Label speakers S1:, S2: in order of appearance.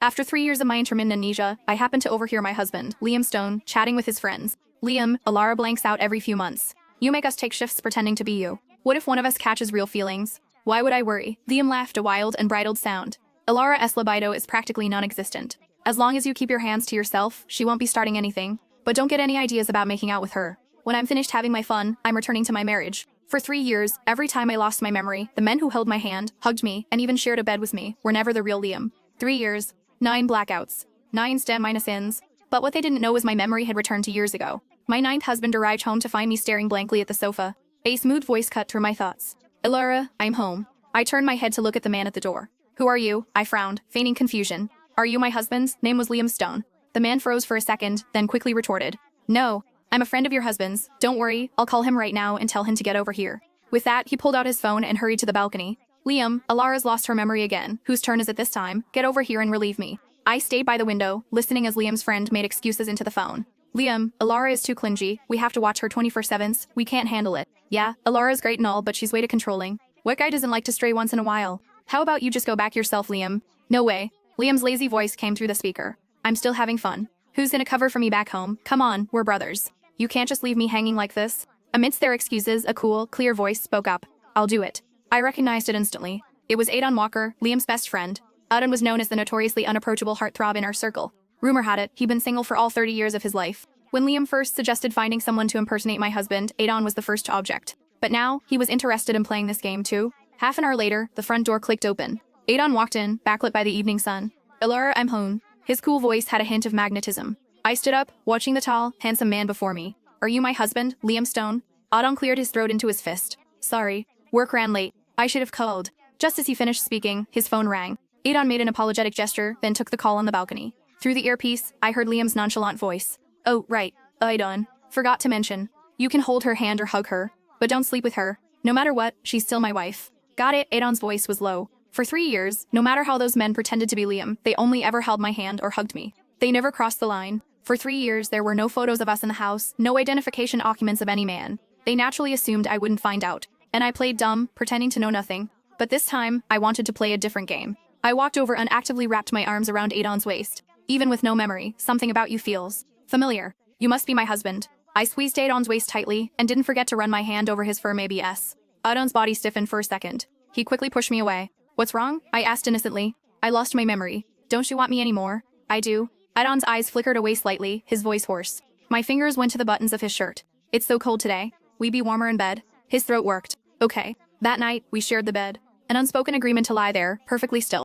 S1: After 3 years of my intermittent amnesia, I happened to overhear my husband, Liam Stone, chatting with his friends. Liam, Alara blanks out every few months. You make us take shifts pretending to be you. What if one of us catches real feelings? Why would I worry? Liam laughed a wild and bridled sound. Alara's libido is practically non-existent. As long as you keep your hands to yourself, she won't be starting anything. But don't get any ideas about making out with her. When I'm finished having my fun, I'm returning to my marriage. For 3 years, every time I lost my memory, the men who held my hand, hugged me, and even shared a bed with me were never the real Liam. 3 years, 9 blackouts, 9 *-ins. But what they didn't know was my memory had returned to years ago. My ninth husband arrived home to find me staring blankly at the sofa. A smooth voice cut through my thoughts. Alara, I'm home. I turned my head to look at the man at the door. Who are you? I frowned, feigning confusion. Are you my husband's? Name was Liam Stone. The man froze for a second, then quickly retorted. No, I'm a friend of your husband's. Don't worry, I'll call him right now and tell him to get over here. With that, he pulled out his phone and hurried to the balcony. Liam, Alara's lost her memory again. Whose turn is it this time? Get over here and relieve me. I stayed by the window, listening as Liam's friend made excuses into the phone. Liam, Alara is too clingy. We have to watch her 24/7. We can't handle it. Yeah, Alara's great and all, but she's way too controlling. What guy doesn't like to stray once in a while? How about you just go back yourself, Liam? No way. Liam's lazy voice came through the speaker. I'm still having fun. Who's gonna cover for me back home? Come on, we're brothers. You can't just leave me hanging like this. Amidst their excuses, a cool, clear voice spoke up. I'll do it. I recognized it instantly. It was Adon Walker, Liam's best friend. Adon was known as the notoriously unapproachable heartthrob in our circle. Rumor had it, he'd been single for all 30 years of his life. When Liam first suggested finding someone to impersonate my husband, Adon was the first object. But now, he was interested in playing this game too. Half an hour later, the front door clicked open. Adon walked in, backlit by the evening sun. Alara, I'm home. His cool voice had a hint of magnetism. I stood up, watching the tall, handsome man before me. Are you my husband, Liam Stone? Adon cleared his throat into his fist. Sorry, work ran late. I should have called. Just as he finished speaking, his phone rang. Adon made an apologetic gesture, then took the call on the balcony. Through the earpiece, I heard Liam's nonchalant voice. Oh, right. Adon. Forgot to mention. You can hold her hand or hug her, but don't sleep with her. No matter what, she's still my wife. Got it? Adon's voice was low. For 3 years, no matter how those men pretended to be Liam, they only ever held my hand or hugged me. They never crossed the line. For 3 years, there were no photos of us in the house, no identification documents of any man. They naturally assumed I wouldn't find out. And I played dumb, pretending to know nothing. But this time, I wanted to play a different game. I walked over and actively wrapped my arms around Adon's waist. Even with no memory, something about you feels familiar. You must be my husband. I squeezed Adon's waist tightly and didn't forget to run my hand over his fur maybe. Adon's body stiffened for a second. He quickly pushed me away. What's wrong? I asked innocently. I lost my memory. Don't you want me anymore? I do. Adon's eyes flickered away slightly, his voice hoarse. My fingers went to the buttons of his shirt. It's so cold today. We be warmer in bed. His throat worked. Okay. That night, we shared the bed. An unspoken agreement to lie there, perfectly still.